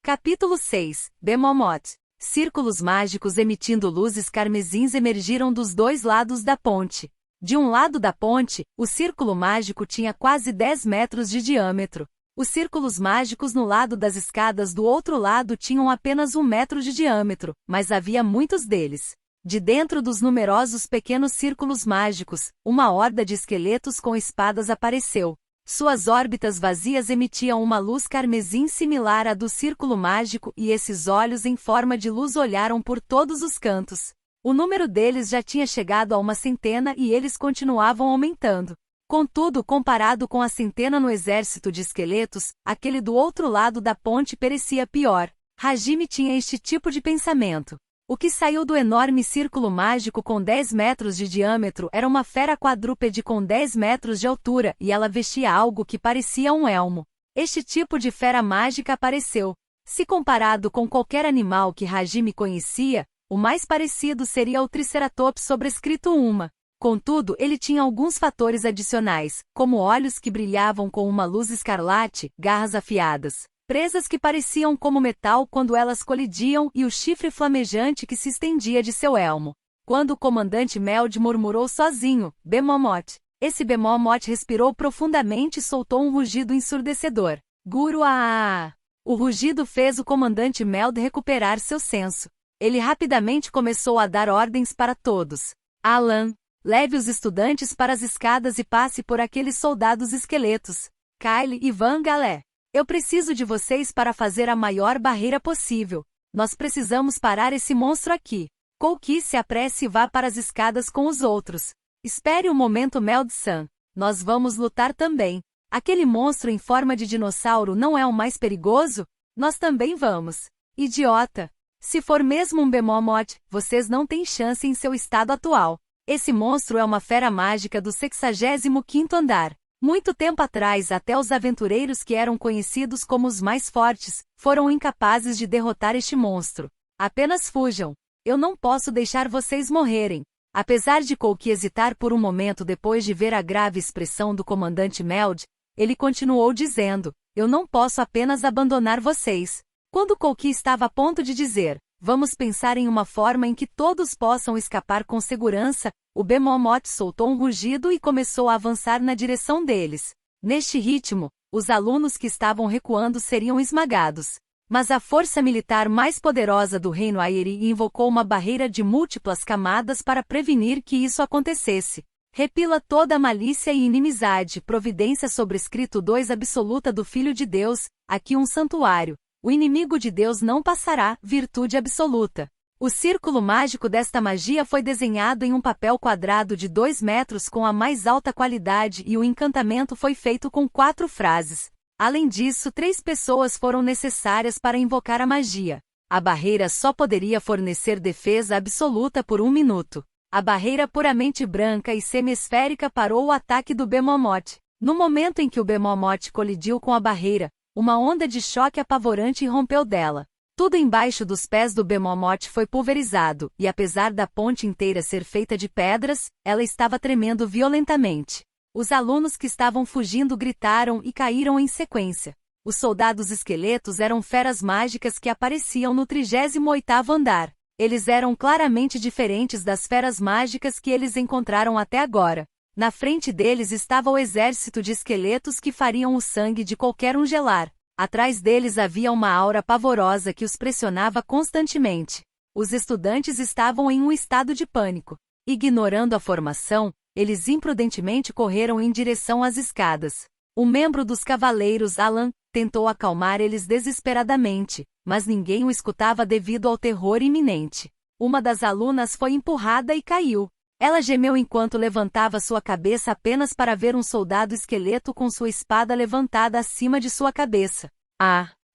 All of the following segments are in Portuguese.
Capítulo 6. Bemomoth. Círculos mágicos emitindo luzes carmesins emergiram dos dois lados da ponte. De um lado da ponte, o círculo mágico tinha quase 10 metros de diâmetro. Os círculos mágicos no lado das escadas do outro lado tinham apenas 1 metro de diâmetro, mas havia muitos deles. De dentro dos numerosos pequenos círculos mágicos, uma horda de esqueletos com espadas apareceu. Suas órbitas vazias emitiam uma luz carmesim similar à do círculo mágico e esses olhos em forma de luz olharam por todos os cantos. O número deles já tinha chegado a 100 e eles continuavam aumentando. Contudo, comparado com a centena no exército de esqueletos, aquele do outro lado da ponte parecia pior. Hajime tinha este tipo de pensamento. O que saiu do enorme círculo mágico com 10 metros de diâmetro era uma fera quadrúpede com 10 metros de altura e ela vestia algo que parecia um elmo. Este tipo de fera mágica apareceu. Se comparado com qualquer animal que Hajime conhecia, o mais parecido seria o Triceratops sobrescrito uma. Contudo, ele tinha alguns fatores adicionais, como olhos que brilhavam com uma luz escarlate, garras afiadas, presas que pareciam como metal quando elas colidiam e o chifre flamejante que se estendia de seu elmo. Quando o comandante Meld murmurou sozinho, Bemomoth, esse Bemomoth respirou profundamente e soltou um rugido ensurdecedor. Guru-ah! O rugido fez o comandante Meld recuperar seu senso. Ele rapidamente começou a dar ordens para todos. Alan, leve os estudantes para as escadas e passe por aqueles soldados esqueletos. Kyle e Van Galé. Eu preciso de vocês para fazer a maior barreira possível. Nós precisamos parar esse monstro aqui. Kouki se apresse e vá para as escadas com os outros. Espere um momento, Meld-san. Nós vamos lutar também. Aquele monstro em forma de dinossauro não é o mais perigoso? Nós também vamos. Idiota. Se for mesmo um Bemomoth, vocês não têm chance em seu estado atual. Esse monstro é uma fera mágica do 65º andar. Muito tempo atrás, até os aventureiros que eram conhecidos como os mais fortes, foram incapazes de derrotar este monstro. Apenas fujam. Eu não posso deixar vocês morrerem. Apesar de Kouki hesitar por um momento depois de ver a grave expressão do comandante Meld, ele continuou dizendo, eu não posso apenas abandonar vocês. Quando Kouki estava a ponto de dizer, vamos pensar em uma forma em que todos possam escapar com segurança, o Bemomoth soltou um rugido e começou a avançar na direção deles. Neste ritmo, os alunos que estavam recuando seriam esmagados. Mas a força militar mais poderosa do reino Aeri invocou uma barreira de múltiplas camadas para prevenir que isso acontecesse. Repila toda a malícia e inimizade, providência sobrescrito 2 absoluta do Filho de Deus, aqui um santuário. O inimigo de Deus não passará, virtude absoluta. O círculo mágico desta magia foi desenhado em um papel quadrado de 2 metros com a mais alta qualidade e o encantamento foi feito com 4 frases. Além disso, 3 pessoas foram necessárias para invocar a magia. A barreira só poderia fornecer defesa absoluta por 1 minuto. A barreira puramente branca e semi-esférica parou o ataque do Bemomoth. No momento em que o Bemomoth colidiu com a barreira, uma onda de choque apavorante irrompeu dela. Tudo embaixo dos pés do Bemomoth foi pulverizado, e apesar da ponte inteira ser feita de pedras, ela estava tremendo violentamente. Os alunos que estavam fugindo gritaram e caíram em sequência. Os soldados esqueletos eram feras mágicas que apareciam no 38º andar. Eles eram claramente diferentes das feras mágicas que eles encontraram até agora. Na frente deles estava o exército de esqueletos que fariam o sangue de qualquer um gelar. Atrás deles havia uma aura pavorosa que os pressionava constantemente. Os estudantes estavam em um estado de pânico. Ignorando a formação, eles imprudentemente correram em direção às escadas. Um membro dos cavaleiros, Alan, tentou acalmar eles desesperadamente, mas ninguém o escutava devido ao terror iminente. Uma das alunas foi empurrada e caiu. Ela gemeu enquanto levantava sua cabeça apenas para ver um soldado esqueleto com sua espada levantada acima de sua cabeça.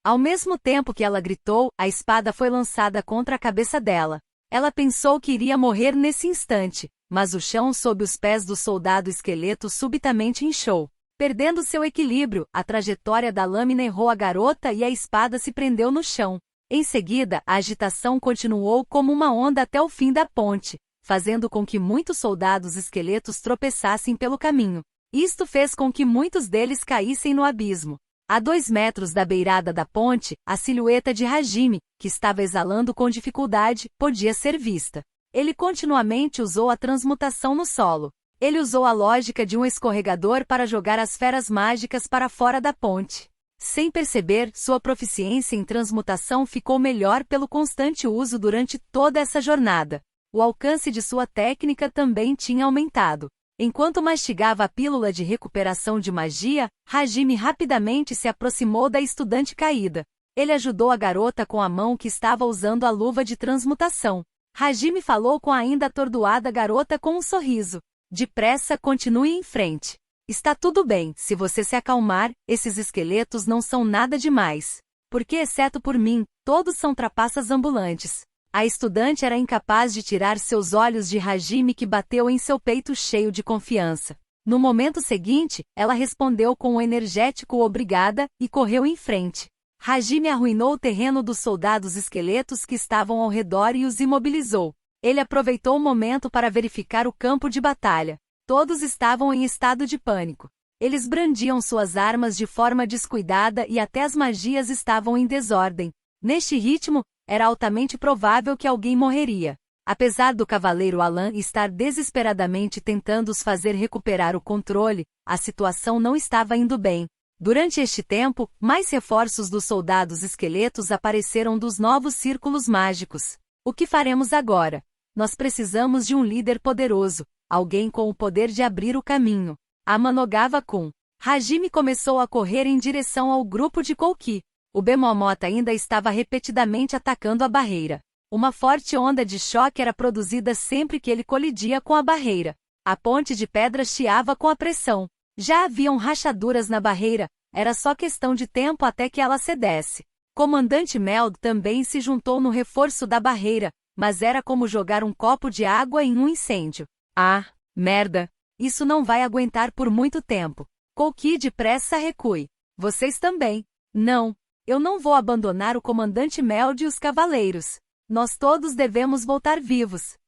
Ao mesmo tempo que ela gritou, a espada foi lançada contra a cabeça dela. Ela pensou que iria morrer nesse instante, mas o chão sob os pés do soldado esqueleto subitamente inchou. Perdendo seu equilíbrio, a trajetória da lâmina errou a garota e a espada se prendeu no chão. Em seguida, a agitação continuou como uma onda até o fim da ponte, fazendo com que muitos soldados esqueletos tropeçassem pelo caminho. Isto fez com que muitos deles caíssem no abismo. A 2 metros da beirada da ponte, a silhueta de Hajime, que estava exalando com dificuldade, podia ser vista. Ele continuamente usou a transmutação no solo. Ele usou a lógica de um escorregador para jogar as feras mágicas para fora da ponte. Sem perceber, sua proficiência em transmutação ficou melhor pelo constante uso durante toda essa jornada. O alcance de sua técnica também tinha aumentado. Enquanto mastigava a pílula de recuperação de magia, Hajime rapidamente se aproximou da estudante caída. Ele ajudou a garota com a mão que estava usando a luva de transmutação. Hajime falou com a ainda atordoada garota com um sorriso. Depressa, continue em frente. Está tudo bem, se você se acalmar, esses esqueletos não são nada demais. Porque, exceto por mim, todos são trapaças ambulantes. A estudante era incapaz de tirar seus olhos de Hajime, que bateu em seu peito cheio de confiança. No momento seguinte, ela respondeu com um energético obrigada e correu em frente. Hajime arruinou o terreno dos soldados esqueletos que estavam ao redor e os imobilizou. Ele aproveitou o momento para verificar o campo de batalha. Todos estavam em estado de pânico. Eles brandiam suas armas de forma descuidada e até as magias estavam em desordem. Neste ritmo, era altamente provável que alguém morreria. Apesar do cavaleiro Alan estar desesperadamente tentando os fazer recuperar o controle, a situação não estava indo bem. Durante este tempo, mais reforços dos soldados esqueletos apareceram dos novos círculos mágicos. O que faremos agora? Nós precisamos de um líder poderoso, alguém com o poder de abrir o caminho. Amanogava-kun. Hajime começou a correr em direção ao grupo de Kouki. O Bemomoth ainda estava repetidamente atacando a barreira. Uma forte onda de choque era produzida sempre que ele colidia com a barreira. A ponte de pedra chiava com a pressão. Já haviam rachaduras na barreira, era só questão de tempo até que ela cedesse. Comandante Meld também se juntou no reforço da barreira, mas era como jogar um copo de água em um incêndio. Ah, merda! Isso não vai aguentar por muito tempo. Kouki, depressa recue. Vocês também. Não. Eu não vou abandonar o comandante Meld e os cavaleiros. Nós todos devemos voltar vivos.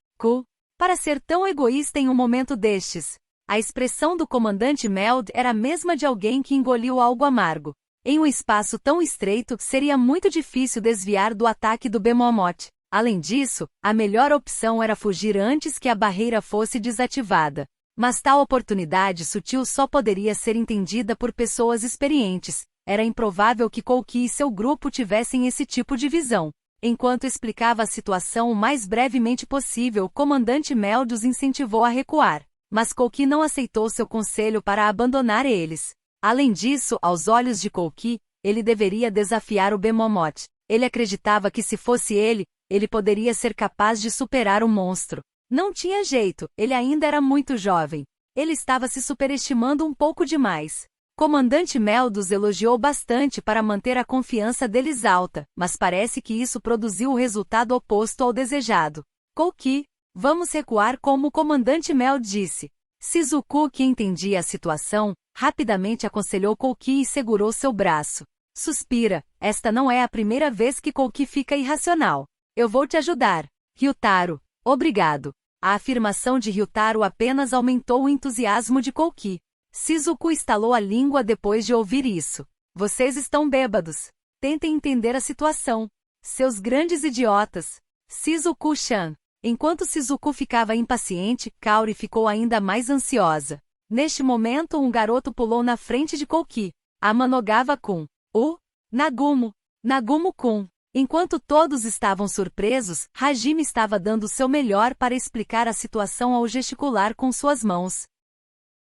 Para ser tão egoísta em um momento destes. A expressão do comandante Meld era a mesma de alguém que engoliu algo amargo. Em um espaço tão estreito, seria muito difícil desviar do ataque do Bemomoth. Além disso, a melhor opção era fugir antes que a barreira fosse desativada. Mas tal oportunidade sutil só poderia ser entendida por pessoas experientes. Era improvável que Kouki e seu grupo tivessem esse tipo de visão. Enquanto explicava a situação o mais brevemente possível, o comandante Meld os incentivou a recuar. Mas Kouki não aceitou seu conselho para abandonar eles. Além disso, aos olhos de Kouki, ele deveria desafiar o Bemomoth. Ele acreditava que se fosse ele poderia ser capaz de superar o monstro. Não tinha jeito, ele ainda era muito jovem. Ele estava se superestimando um pouco demais. Comandante Meld os elogiou bastante para manter a confiança deles alta, mas parece que isso produziu o resultado oposto ao desejado. Kouki, vamos recuar, como o comandante Meld disse. Shizuku, que entendia a situação, rapidamente aconselhou Kouki e segurou seu braço. Suspira, esta não é a primeira vez que Kouki fica irracional. Eu vou te ajudar. Ryutaro, obrigado. A afirmação de Ryutaro apenas aumentou o entusiasmo de Kouki. Shizuku estalou a língua depois de ouvir isso. Vocês estão bêbados. Tentem entender a situação. Seus grandes idiotas. Shizuku-chan. Enquanto Shizuku ficava impaciente, Kaori ficou ainda mais ansiosa. Neste momento, um garoto pulou na frente de Kouki. Amanogava-kun. Nagumo. Nagumo-kun. Enquanto todos estavam surpresos, Hajime estava dando seu melhor para explicar a situação ao gesticular com suas mãos.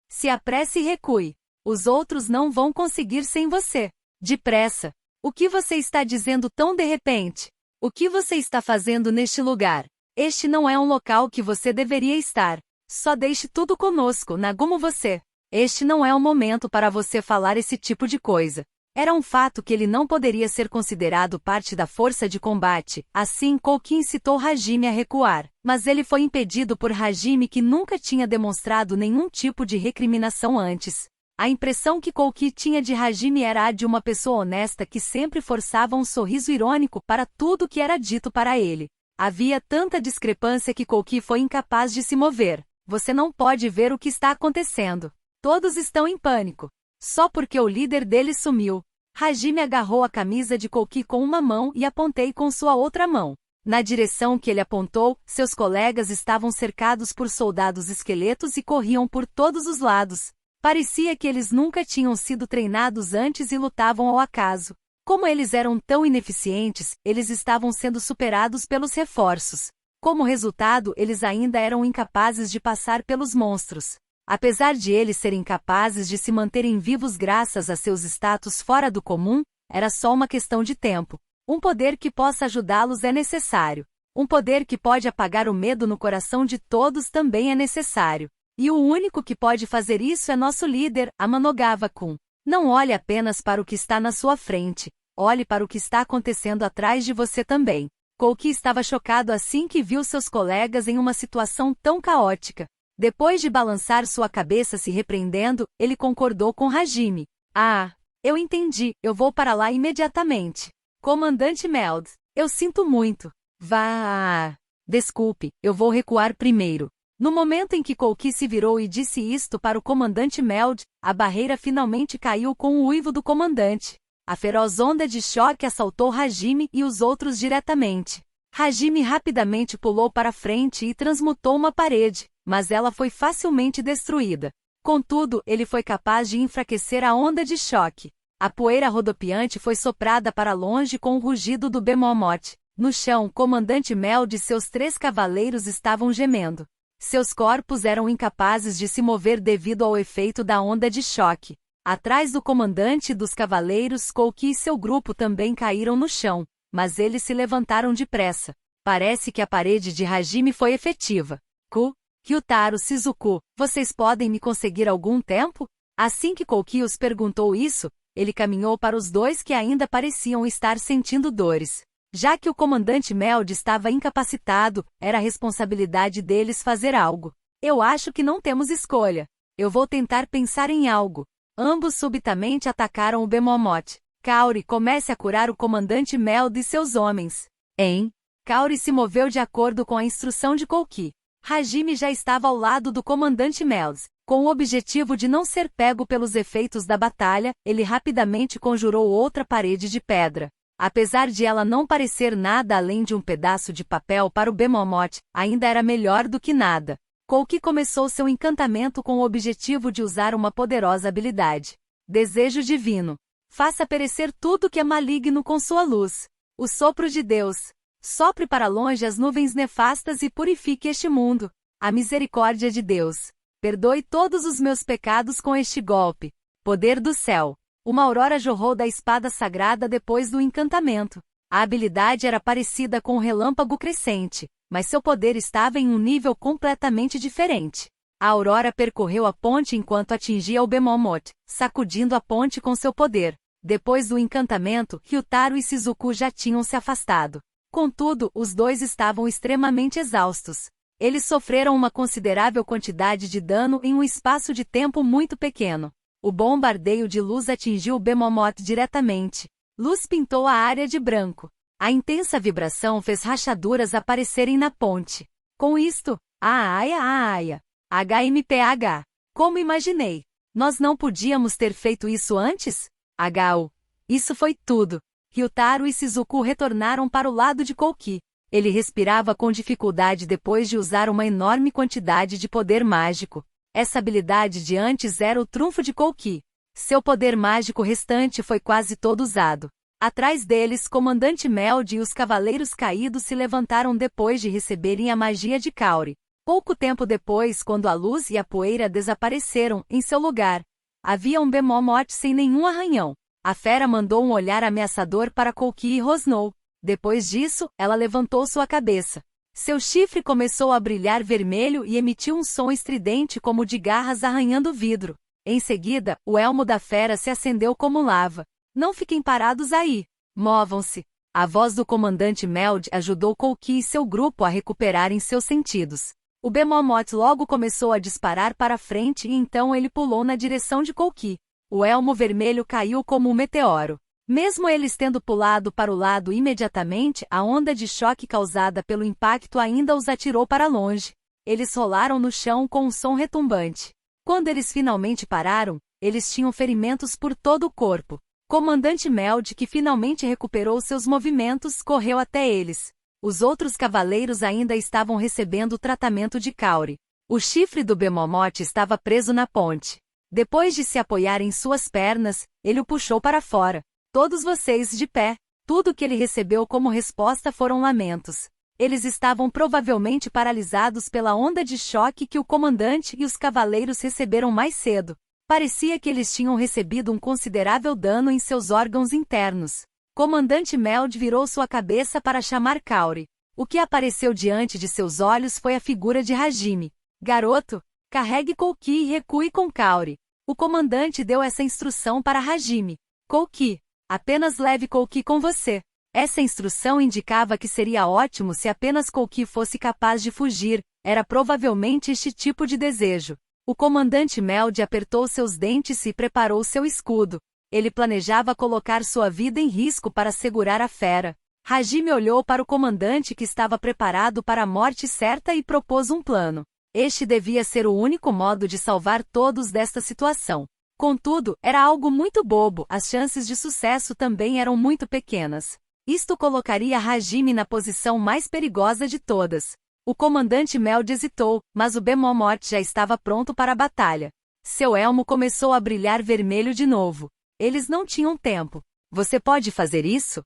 Se apresse e recue. Os outros não vão conseguir sem você. Depressa. O que você está dizendo tão de repente? O que você está fazendo neste lugar? Este não é um local que você deveria estar. Só deixe tudo conosco, Nagumo você. Este não é o momento para você falar esse tipo de coisa. Era um fato que ele não poderia ser considerado parte da força de combate, assim Kouki incitou Hajime a recuar, mas ele foi impedido por Hajime, que nunca tinha demonstrado nenhum tipo de recriminação antes. A impressão que Kouki tinha de Hajime era a de uma pessoa honesta que sempre forçava um sorriso irônico para tudo que era dito para ele. Havia tanta discrepância que Kouki foi incapaz de se mover. Você não pode ver o que está acontecendo. Todos estão em pânico. Só porque o líder deles sumiu. Hajime agarrou a camisa de Kouki com uma mão e apontei com sua outra mão. Na direção que ele apontou, seus colegas estavam cercados por soldados esqueletos e corriam por todos os lados. Parecia que eles nunca tinham sido treinados antes e lutavam ao acaso. Como eles eram tão ineficientes, eles estavam sendo superados pelos reforços. Como resultado, eles ainda eram incapazes de passar pelos monstros. Apesar de eles serem capazes de se manterem vivos graças a seus status fora do comum, era só uma questão de tempo. Um poder que possa ajudá-los é necessário. Um poder que pode apagar o medo no coração de todos também é necessário. E o único que pode fazer isso é nosso líder, Amanogava-kun. Não olhe apenas para o que está na sua frente, olhe para o que está acontecendo atrás de você também. Kouki estava chocado assim que viu seus colegas em uma situação tão caótica. Depois de balançar sua cabeça se repreendendo, ele concordou com Hajime. Ah, eu entendi, eu vou para lá imediatamente. Comandante Meld, eu sinto muito. Vá. Desculpe, eu vou recuar primeiro. No momento em que Kouki se virou e disse isto para o comandante Meld, a barreira finalmente caiu com o uivo do comandante. A feroz onda de choque assaltou Hajime e os outros diretamente. Hajime rapidamente pulou para frente e transmutou uma parede, mas ela foi facilmente destruída. Contudo, ele foi capaz de enfraquecer a onda de choque. A poeira rodopiante foi soprada para longe com o rugido do Bemomote. No chão, Comandante Meld e seus 3 cavaleiros estavam gemendo. Seus corpos eram incapazes de se mover devido ao efeito da onda de choque. Atrás do comandante e dos cavaleiros, Kouki e seu grupo também caíram no chão, mas eles se levantaram depressa. Parece que a parede de Hajime foi efetiva. Ryutaro Shizuku, vocês podem me conseguir algum tempo? Assim que Kouki os perguntou isso, ele caminhou para os 2 que ainda pareciam estar sentindo dores. Já que o comandante Meld estava incapacitado, era a responsabilidade deles fazer algo. Eu acho que não temos escolha. Eu vou tentar pensar em algo. Ambos subitamente atacaram o Bemomote. Kaori, comece a curar o comandante Meld e seus homens. Kaori se moveu de acordo com a instrução de Kouki. Hajime já estava ao lado do comandante Meld. Com o objetivo de não ser pego pelos efeitos da batalha, ele rapidamente conjurou outra parede de pedra. Apesar de ela não parecer nada além de um pedaço de papel para o Bemomote, ainda era melhor do que nada. Kouki começou seu encantamento com o objetivo de usar uma poderosa habilidade. Desejo divino. Faça perecer tudo que é maligno com sua luz. O sopro de Deus. Sopre para longe as nuvens nefastas e purifique este mundo. A misericórdia de Deus. Perdoe todos os meus pecados com este golpe. Poder do céu. Uma aurora jorrou da espada sagrada depois do encantamento. A habilidade era parecida com o relâmpago crescente, mas seu poder estava em um nível completamente diferente. A aurora percorreu a ponte enquanto atingia o Bemomote, sacudindo a ponte com seu poder. Depois do encantamento, Ryutaro e Shizuku já tinham se afastado. Contudo, os 2 estavam extremamente exaustos. Eles sofreram uma considerável quantidade de dano em um espaço de tempo muito pequeno. O bombardeio de luz atingiu o Bemomote diretamente. Luz pintou a área de branco. A intensa vibração fez rachaduras aparecerem na ponte. Com isto, HMPH. Como imaginei. Nós não podíamos ter feito isso antes? Isso foi tudo. Ryutaro e Shizuku retornaram para o lado de Kouki. Ele respirava com dificuldade depois de usar uma enorme quantidade de poder mágico. Essa habilidade de antes era o trunfo de Kouki. Seu poder mágico restante foi quase todo usado. Atrás deles, Comandante Meld e os Cavaleiros Caídos se levantaram depois de receberem a magia de Kaori. Pouco tempo depois, quando a luz e a poeira desapareceram, em seu lugar, havia um Bemomote sem nenhum arranhão. A fera mandou um olhar ameaçador para Kouki e rosnou. Depois disso, ela levantou sua cabeça. Seu chifre começou a brilhar vermelho e emitiu um som estridente como de garras arranhando o vidro. Em seguida, o elmo da fera se acendeu como lava. Não fiquem parados aí. Movam-se. A voz do comandante Meld ajudou Kouki e seu grupo a recuperarem seus sentidos. O Bemomote logo começou a disparar para frente e então ele pulou na direção de Kouki. O elmo vermelho caiu como um meteoro. Mesmo eles tendo pulado para o lado imediatamente, a onda de choque causada pelo impacto ainda os atirou para longe. Eles rolaram no chão com um som retumbante. Quando eles finalmente pararam, eles tinham ferimentos por todo o corpo. Comandante Meld, que finalmente recuperou seus movimentos, correu até eles. Os outros cavaleiros ainda estavam recebendo o tratamento de Kaori. O chifre do Bemomote estava preso na ponte. Depois de se apoiar em suas pernas, ele o puxou para fora. Todos vocês de pé. Tudo que ele recebeu como resposta foram lamentos. Eles estavam provavelmente paralisados pela onda de choque que o comandante e os cavaleiros receberam mais cedo. Parecia que eles tinham recebido um considerável dano em seus órgãos internos. Comandante Meld virou sua cabeça para chamar Kaori. O que apareceu diante de seus olhos foi a figura de Hajime. Garoto, carregue Kouki e recue com Kaori. O comandante deu essa instrução para Hajime. Kouki, apenas leve Kouki com você. Essa instrução indicava que seria ótimo se apenas Kouki fosse capaz de fugir. Era provavelmente este tipo de desejo. O comandante Meld apertou seus dentes e preparou seu escudo. Ele planejava colocar sua vida em risco para segurar a fera. Hajime olhou para o comandante que estava preparado para a morte certa e propôs um plano. Este devia ser o único modo de salvar todos desta situação. Contudo, era algo muito bobo, as chances de sucesso também eram muito pequenas. Isto colocaria Hajime na posição mais perigosa de todas. O comandante Meld hesitou, mas o Bemomote já estava pronto para a batalha. Seu elmo começou a brilhar vermelho de novo. Eles não tinham tempo. Você pode fazer isso?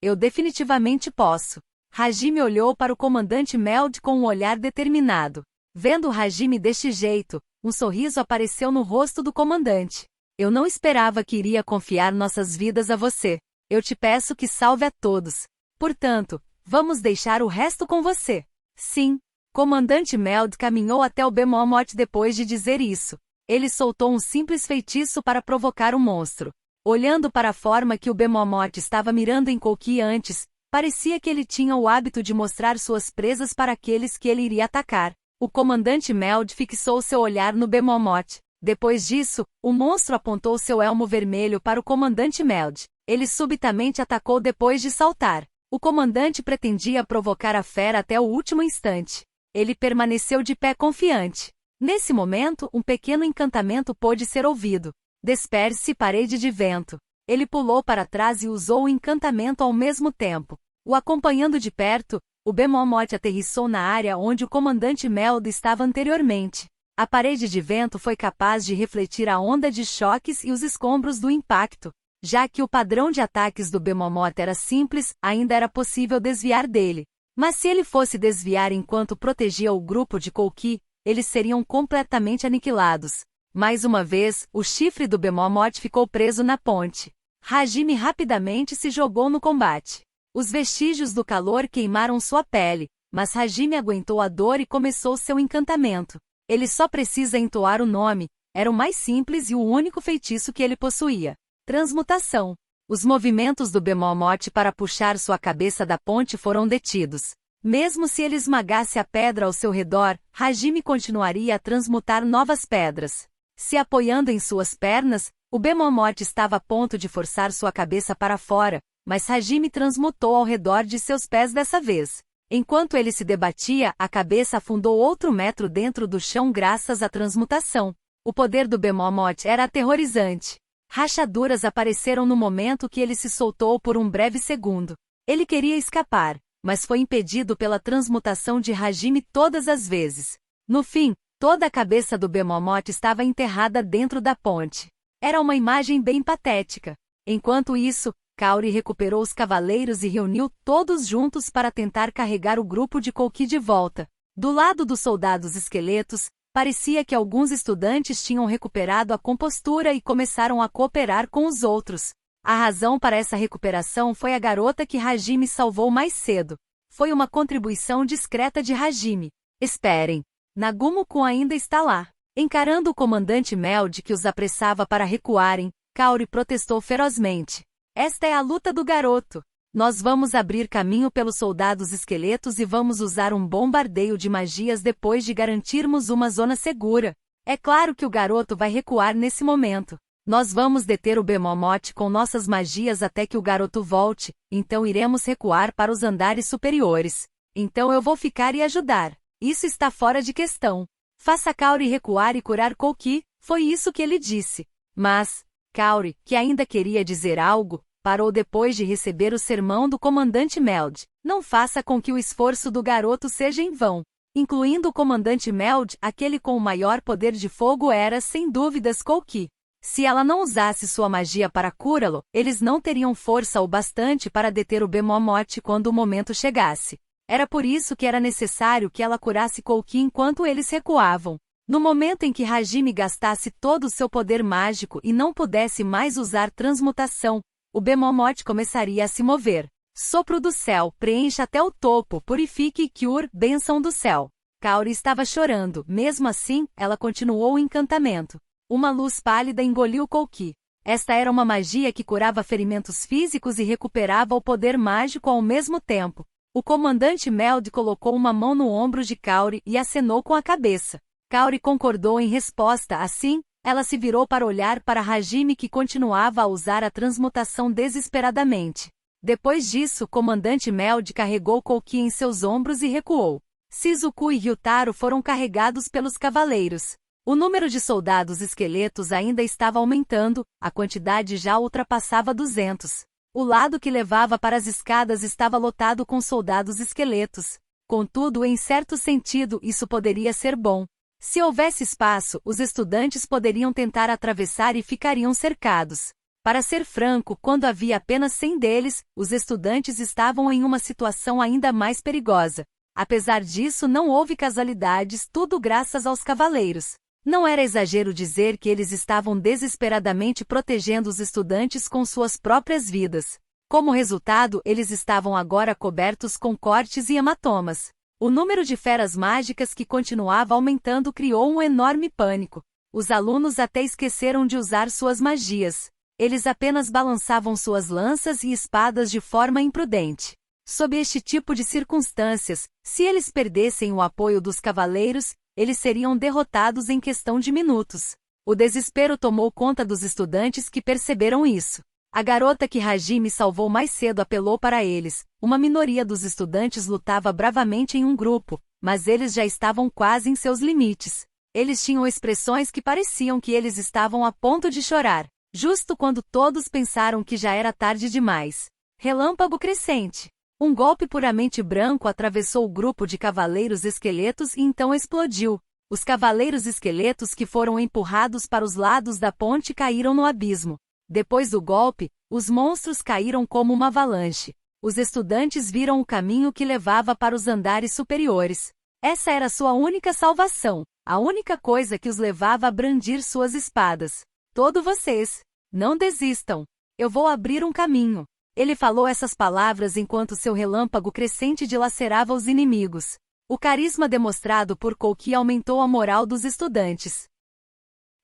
Eu definitivamente posso. Hajime olhou para o comandante Meld com um olhar determinado. Vendo Hajime deste jeito, um sorriso apareceu no rosto do comandante. Eu não esperava que iria confiar nossas vidas a você. Eu te peço que salve a todos. Portanto, vamos deixar o resto com você. Sim. Comandante Meld caminhou até o Bemomote depois de dizer isso. Ele soltou um simples feitiço para provocar o monstro. Olhando para a forma que o Bemomote estava mirando em Kouki antes, parecia que ele tinha o hábito de mostrar suas presas para aqueles que ele iria atacar. O comandante Meld fixou seu olhar no Bemomote. Depois disso, o monstro apontou seu elmo vermelho para o comandante Meld. Ele subitamente atacou depois de saltar. O comandante pretendia provocar a fera até o último instante. Ele permaneceu de pé confiante. Nesse momento, um pequeno encantamento pôde ser ouvido. Disperse parede de vento. Ele pulou para trás e usou o encantamento ao mesmo tempo. O acompanhando de perto, o Bemomote aterrissou na área onde o comandante Meld estava anteriormente. A parede de vento foi capaz de refletir a onda de choques e os escombros do impacto. Já que o padrão de ataques do Bemomote era simples, ainda era possível desviar dele. Mas se ele fosse desviar enquanto protegia o grupo de Kouki, eles seriam completamente aniquilados. Mais uma vez, o chifre do Bemomote ficou preso na ponte. Hajime rapidamente se jogou no combate. Os vestígios do calor queimaram sua pele, mas Hajime aguentou a dor e começou seu encantamento. Ele só precisa entoar o nome, era o mais simples e o único feitiço que ele possuía. Transmutação. Os movimentos do Bemomote para puxar sua cabeça da ponte foram detidos. Mesmo se ele esmagasse a pedra ao seu redor, Hajime continuaria a transmutar novas pedras. Se apoiando em suas pernas, o Bemomote estava a ponto de forçar sua cabeça para fora, mas Hajime transmutou ao redor de seus pés dessa vez. Enquanto ele se debatia, a cabeça afundou outro metro dentro do chão graças à transmutação. O poder do Bemomote era aterrorizante. Rachaduras apareceram no momento que ele se soltou por um breve segundo. Ele queria escapar, mas foi impedido pela transmutação de Hajime todas as vezes. No fim, toda a cabeça do Bemomote estava enterrada dentro da ponte. Era uma imagem bem patética. Enquanto isso, Kaori recuperou os cavaleiros e reuniu todos juntos para tentar carregar o grupo de Kouki de volta. Do lado dos soldados esqueletos, parecia que alguns estudantes tinham recuperado a compostura e começaram a cooperar com os outros. A razão para essa recuperação foi a garota que Hajime salvou mais cedo. Foi uma contribuição discreta de Hajime. Esperem. Nagumo-kun ainda está lá. Encarando o comandante Meld que os apressava para recuarem, Kaori protestou ferozmente. Esta é a luta do garoto. Nós vamos abrir caminho pelos soldados esqueletos e vamos usar um bombardeio de magias depois de garantirmos uma zona segura. É claro que o garoto vai recuar nesse momento. Nós vamos deter o Bemomote com nossas magias até que o garoto volte, então iremos recuar para os andares superiores. Então eu vou ficar e ajudar. Isso está fora de questão. Faça Kaori recuar e curar Kouki, foi isso que ele disse. Mas, Kaori, que ainda queria dizer algo, parou depois de receber o sermão do comandante Meld. Não faça com que o esforço do garoto seja em vão. Incluindo o comandante Meld, aquele com o maior poder de fogo era, sem dúvidas, Kouki. Se ela não usasse sua magia para curá-lo, eles não teriam força o bastante para deter o Bemomote quando o momento chegasse. Era por isso que era necessário que ela curasse Kouki enquanto eles recuavam. No momento em que Hajime gastasse todo o seu poder mágico e não pudesse mais usar transmutação, o Bemomote começaria a se mover. Sopro do céu, preencha até o topo, purifique e cure, bênção do céu. Kaori estava chorando, mesmo assim, ela continuou o encantamento. Uma luz pálida engoliu Kouki. Esta era uma magia que curava ferimentos físicos e recuperava o poder mágico ao mesmo tempo. O comandante Meld colocou uma mão no ombro de Kaori e acenou com a cabeça. Kaori concordou em resposta, assim, ela se virou para olhar para Hajime que continuava a usar a transmutação desesperadamente. Depois disso, o comandante Meld carregou Kouki em seus ombros e recuou. Shizuku e Ryutaro foram carregados pelos cavaleiros. O número de soldados esqueletos ainda estava aumentando, a quantidade já ultrapassava 200. O lado que levava para as escadas estava lotado com soldados esqueletos. Contudo, em certo sentido, isso poderia ser bom. Se houvesse espaço, os estudantes poderiam tentar atravessar e ficariam cercados. Para ser franco, quando havia apenas 100 deles, os estudantes estavam em uma situação ainda mais perigosa. Apesar disso, não houve casualidades, tudo graças aos cavaleiros. Não era exagero dizer que eles estavam desesperadamente protegendo os estudantes com suas próprias vidas. Como resultado, eles estavam agora cobertos com cortes e hematomas. O número de feras mágicas que continuava aumentando criou um enorme pânico. Os alunos até esqueceram de usar suas magias. Eles apenas balançavam suas lanças e espadas de forma imprudente. Sob este tipo de circunstâncias, se eles perdessem o apoio dos cavaleiros, eles seriam derrotados em questão de minutos. O desespero tomou conta dos estudantes que perceberam isso. A garota que Hajime salvou mais cedo apelou para eles. Uma minoria dos estudantes lutava bravamente em um grupo, mas eles já estavam quase em seus limites. Eles tinham expressões que pareciam que eles estavam a ponto de chorar. Justo quando todos pensaram que já era tarde demais. Relâmpago crescente. Um golpe puramente branco atravessou o grupo de cavaleiros esqueletos e então explodiu. Os cavaleiros esqueletos que foram empurrados para os lados da ponte caíram no abismo. Depois do golpe, os monstros caíram como uma avalanche. Os estudantes viram o caminho que levava para os andares superiores. Essa era sua única salvação, a única coisa que os levava a brandir suas espadas. Todos vocês, não desistam. Eu vou abrir um caminho. Ele falou essas palavras enquanto seu relâmpago crescente dilacerava os inimigos. O carisma demonstrado por Kouki aumentou a moral dos estudantes.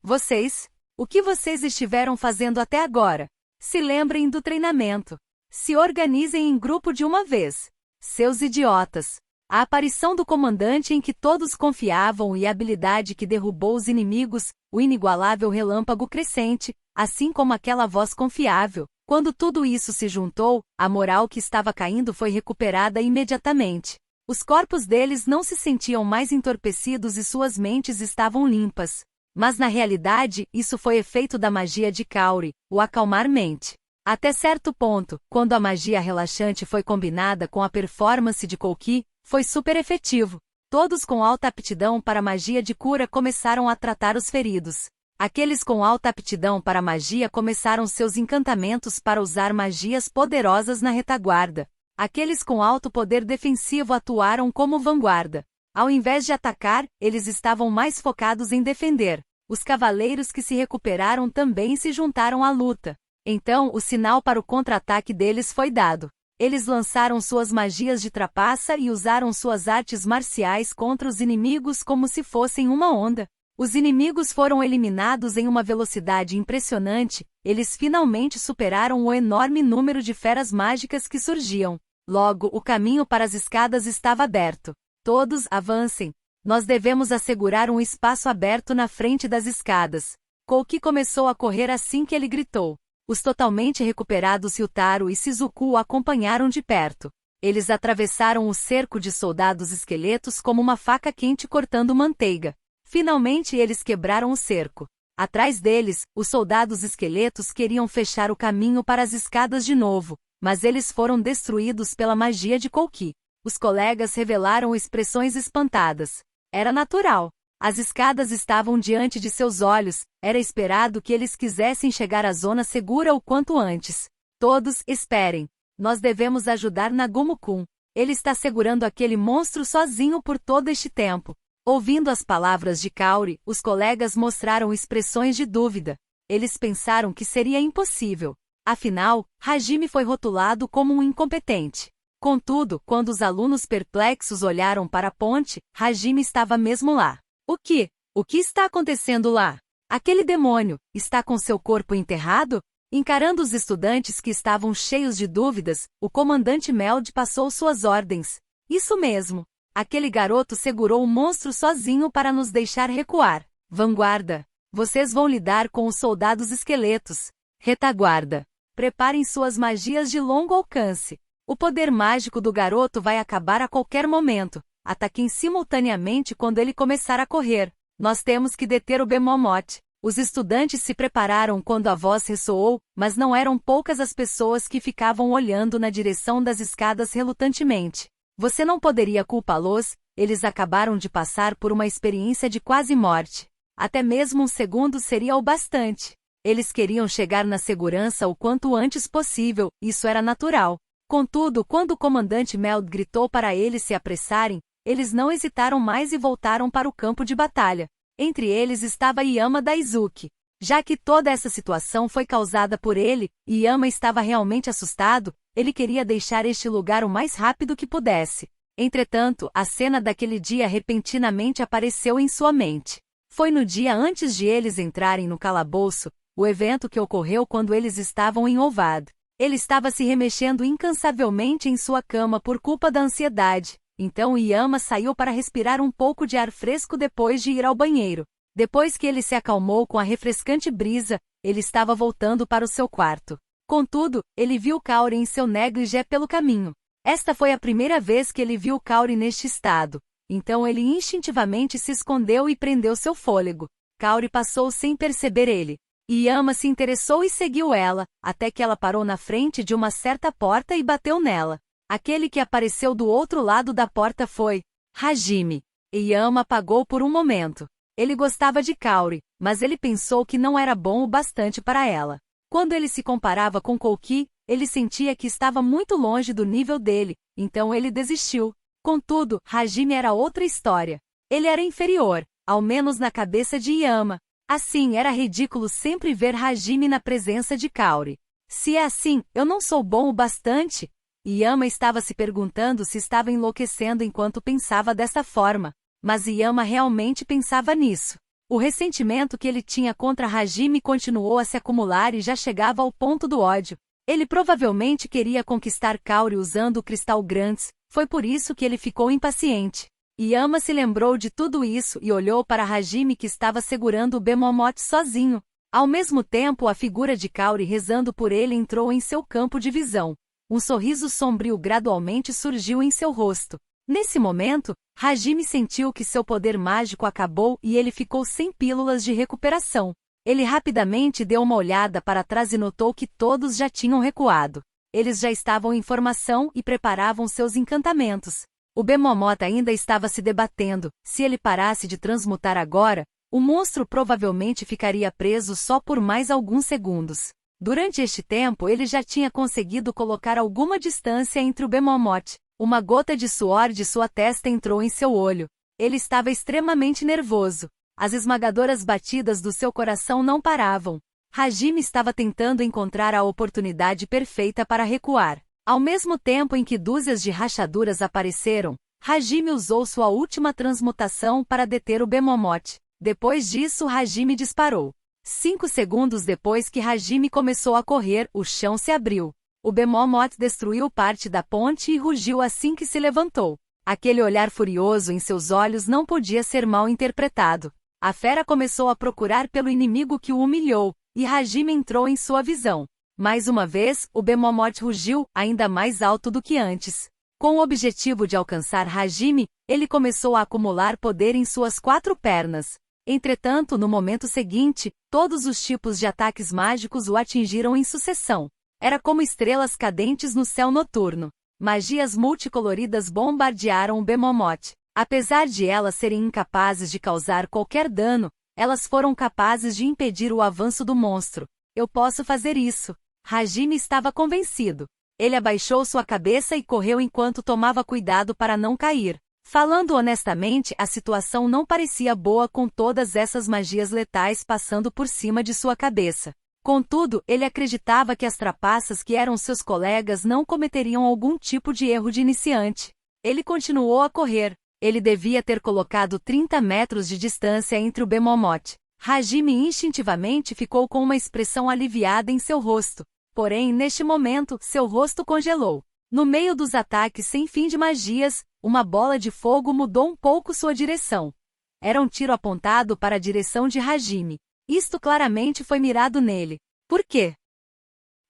Vocês, o que vocês estiveram fazendo até agora? Se lembrem do treinamento. Se organizem em grupo de uma vez. Seus idiotas. A aparição do comandante em que todos confiavam e a habilidade que derrubou os inimigos, o inigualável relâmpago crescente, assim como aquela voz confiável. Quando tudo isso se juntou, a moral que estava caindo foi recuperada imediatamente. Os corpos deles não se sentiam mais entorpecidos e suas mentes estavam limpas. Mas na realidade, isso foi efeito da magia de Kaori, o acalmar mente. Até certo ponto, quando a magia relaxante foi combinada com a performance de Kouki, foi super efetivo. Todos com alta aptidão para magia de cura começaram a tratar os feridos. Aqueles com alta aptidão para magia começaram seus encantamentos para usar magias poderosas na retaguarda. Aqueles com alto poder defensivo atuaram como vanguarda. Ao invés de atacar, eles estavam mais focados em defender. Os cavaleiros que se recuperaram também se juntaram à luta. Então, o sinal para o contra-ataque deles foi dado. Eles lançaram suas magias de trapaça e usaram suas artes marciais contra os inimigos como se fossem uma onda. Os inimigos foram eliminados em uma velocidade impressionante, eles finalmente superaram o enorme número de feras mágicas que surgiam. Logo, o caminho para as escadas estava aberto. Todos avancem. Nós devemos assegurar um espaço aberto na frente das escadas. Kouki começou a correr assim que ele gritou. Os totalmente recuperados Ryutaro e Shizuku o acompanharam de perto. Eles atravessaram o cerco de soldados esqueletos como uma faca quente cortando manteiga. Finalmente eles quebraram o cerco. Atrás deles, os soldados esqueletos queriam fechar o caminho para as escadas de novo, mas eles foram destruídos pela magia de Kouki. Os colegas revelaram expressões espantadas. Era natural. As escadas estavam diante de seus olhos, era esperado que eles quisessem chegar à zona segura o quanto antes. Todos, esperem. Nós devemos ajudar Nagumo-kun. Ele está segurando aquele monstro sozinho por todo este tempo. Ouvindo as palavras de Kaori, os colegas mostraram expressões de dúvida. Eles pensaram que seria impossível. Afinal, Hajime foi rotulado como um incompetente. Contudo, quando os alunos perplexos olharam para a ponte, Hajime estava mesmo lá. O que está acontecendo lá? Aquele demônio, está com seu corpo enterrado? Encarando os estudantes que estavam cheios de dúvidas, o comandante Meld passou suas ordens. Isso mesmo. Aquele garoto segurou o monstro sozinho para nos deixar recuar. Vanguarda. Vocês vão lidar com os soldados esqueletos. Retaguarda. Preparem suas magias de longo alcance. O poder mágico do garoto vai acabar a qualquer momento. Ataquem simultaneamente quando ele começar a correr. Nós temos que deter o Bemomote. Os estudantes se prepararam quando a voz ressoou, mas não eram poucas as pessoas que ficavam olhando na direção das escadas relutantemente. Você não poderia culpá-los, eles acabaram de passar por uma experiência de quase morte. Até mesmo um segundo seria o bastante. Eles queriam chegar na segurança o quanto antes possível, isso era natural. Contudo, quando o comandante Meld gritou para eles se apressarem, eles não hesitaram mais e voltaram para o campo de batalha. Entre eles estava Yama Daisuke. Já que toda essa situação foi causada por ele, e Yama estava realmente assustado, ele queria deixar este lugar o mais rápido que pudesse. Entretanto, a cena daquele dia repentinamente apareceu em sua mente. Foi no dia antes de eles entrarem no calabouço, o evento que ocorreu quando eles estavam em Ovad. Ele estava se remexendo incansavelmente em sua cama por culpa da ansiedade. Então Yama saiu para respirar um pouco de ar fresco depois de ir ao banheiro. Depois que ele se acalmou com a refrescante brisa, ele estava voltando para o seu quarto. Contudo, ele viu Kaori em seu negligé pelo caminho. Esta foi a primeira vez que ele viu Kaori neste estado. Então ele instintivamente se escondeu e prendeu seu fôlego. Kaori passou sem perceber ele. Yama se interessou e seguiu ela, até que ela parou na frente de uma certa porta e bateu nela. Aquele que apareceu do outro lado da porta foi Hajime. Yama apagou por um momento. Ele gostava de Kaori, mas ele pensou que não era bom o bastante para ela. Quando ele se comparava com Kouki, ele sentia que estava muito longe do nível dele, então ele desistiu. Contudo, Hajime era outra história. Ele era inferior, ao menos na cabeça de Yama. Assim, era ridículo sempre ver Hajime na presença de Kaori. Se é assim, eu não sou bom o bastante? Yama estava se perguntando se estava enlouquecendo enquanto pensava dessa forma. Mas Yama realmente pensava nisso. O ressentimento que ele tinha contra Hajime continuou a se acumular e já chegava ao ponto do ódio. Ele provavelmente queria conquistar Kaori usando o cristal Grants, foi por isso que ele ficou impaciente. Yama se lembrou de tudo isso e olhou para Hajime que estava segurando o Bemomote sozinho. Ao mesmo tempo, a figura de Kaori rezando por ele entrou em seu campo de visão. Um sorriso sombrio gradualmente surgiu em seu rosto. Nesse momento, Hajime sentiu que seu poder mágico acabou e ele ficou sem pílulas de recuperação. Ele rapidamente deu uma olhada para trás e notou que todos já tinham recuado. Eles já estavam em formação e preparavam seus encantamentos. O Bemomote ainda estava se debatendo. Se ele parasse de transmutar agora, o monstro provavelmente ficaria preso só por mais alguns segundos. Durante este tempo ele já tinha conseguido colocar alguma distância entre o Bemomote. Uma gota de suor de sua testa entrou em seu olho. Ele estava extremamente nervoso. As esmagadoras batidas do seu coração não paravam. Hajime estava tentando encontrar a oportunidade perfeita para recuar. Ao mesmo tempo em que dúzias de rachaduras apareceram, Hajime usou sua última transmutação para deter o Bemomote. Depois disso, Hajime disparou. 5 segundos depois que Hajime começou a correr, o chão se abriu. O Bemomote destruiu parte da ponte e rugiu assim que se levantou. Aquele olhar furioso em seus olhos não podia ser mal interpretado. A fera começou a procurar pelo inimigo que o humilhou, e Hajime entrou em sua visão. Mais uma vez, o Bemomote rugiu, ainda mais alto do que antes. Com o objetivo de alcançar Hajime, ele começou a acumular poder em suas 4 pernas. Entretanto, no momento seguinte, todos os tipos de ataques mágicos o atingiram em sucessão. Era como estrelas cadentes no céu noturno. Magias multicoloridas bombardearam o Bemomoth. Apesar de elas serem incapazes de causar qualquer dano, elas foram capazes de impedir o avanço do monstro. Eu posso fazer isso. Hajime estava convencido. Ele abaixou sua cabeça e correu enquanto tomava cuidado para não cair. Falando honestamente, a situação não parecia boa com todas essas magias letais passando por cima de sua cabeça. Contudo, ele acreditava que as trapaças que eram seus colegas não cometeriam algum tipo de erro de iniciante. Ele continuou a correr. Ele devia ter colocado 30 metros de distância entre o Bemomoth. Hajime instintivamente ficou com uma expressão aliviada em seu rosto. Porém, neste momento, seu rosto congelou. No meio dos ataques sem fim de magias, uma bola de fogo mudou um pouco sua direção. Era um tiro apontado para a direção de Hajime. Isto claramente foi mirado nele. Por quê?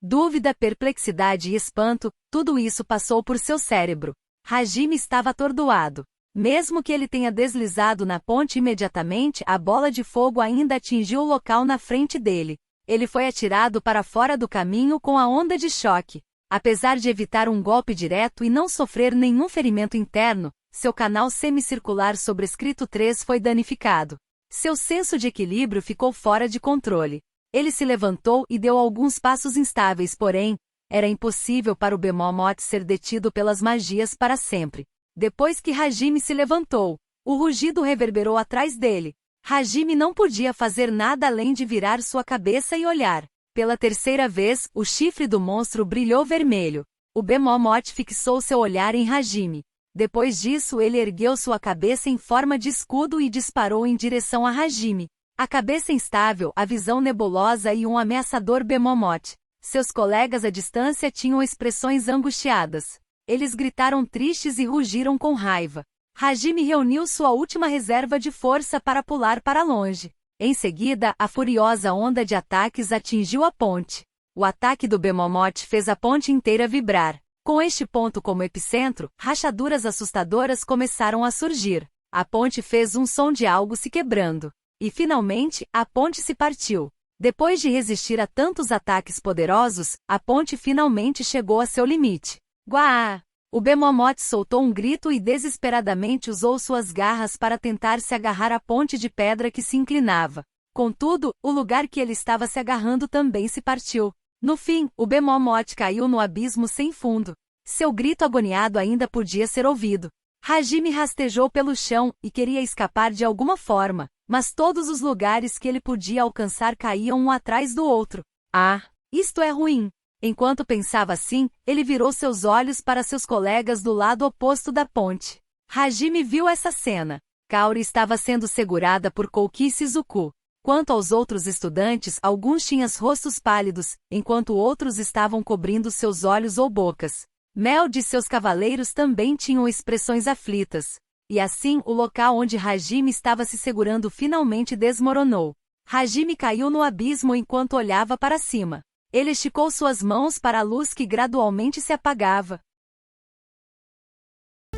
Dúvida, perplexidade e espanto, tudo isso passou por seu cérebro. Hajime estava atordoado. Mesmo que ele tenha deslizado na ponte imediatamente, a bola de fogo ainda atingiu o local na frente dele. Ele foi atirado para fora do caminho com a onda de choque. Apesar de evitar um golpe direto e não sofrer nenhum ferimento interno, seu canal semicircular sobrescrito 3 foi danificado. Seu senso de equilíbrio ficou fora de controle. Ele se levantou e deu alguns passos instáveis, porém, era impossível para o Bemomoth ser detido pelas magias para sempre. Depois que Hajime se levantou, o rugido reverberou atrás dele. Hajime não podia fazer nada além de virar sua cabeça e olhar. Pela terceira vez, o chifre do monstro brilhou vermelho. O Bemomoth fixou seu olhar em Hajime. Depois disso, ele ergueu sua cabeça em forma de escudo e disparou em direção a Hajime. A cabeça instável, a visão nebulosa e um ameaçador Bemomoth. Seus colegas à distância tinham expressões angustiadas. Eles gritaram tristes e rugiram com raiva. Hajime reuniu sua última reserva de força para pular para longe. Em seguida, a furiosa onda de ataques atingiu a ponte. O ataque do Bemomoth fez a ponte inteira vibrar. Com este ponto como epicentro, rachaduras assustadoras começaram a surgir. A ponte fez um som de algo se quebrando. E finalmente, a ponte se partiu. Depois de resistir a tantos ataques poderosos, a ponte finalmente chegou a seu limite. Guaa! O Bemomoth soltou um grito e desesperadamente usou suas garras para tentar se agarrar à ponte de pedra que se inclinava. Contudo, o lugar que ele estava se agarrando também se partiu. No fim, o Bemomoth caiu no abismo sem fundo. Seu grito agoniado ainda podia ser ouvido. Hajime rastejou pelo chão e queria escapar de alguma forma, mas todos os lugares que ele podia alcançar caíam um atrás do outro. Ah, isto é ruim. Enquanto pensava assim, ele virou seus olhos para seus colegas do lado oposto da ponte. Hajime viu essa cena. Kaori estava sendo segurada por Kouki Shizuku. Quanto aos outros estudantes, alguns tinham rostos pálidos, enquanto outros estavam cobrindo seus olhos ou bocas. Meld e seus cavaleiros também tinham expressões aflitas. E assim, o local onde Hajime estava se segurando finalmente desmoronou. Hajime caiu no abismo enquanto olhava para cima. Ele esticou suas mãos para a luz que gradualmente se apagava.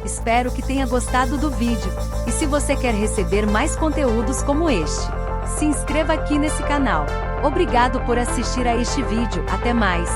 Espero que tenha gostado do vídeo. E se você quer receber mais conteúdos como este, se inscreva aqui nesse canal. Obrigado por assistir a este vídeo. Até mais!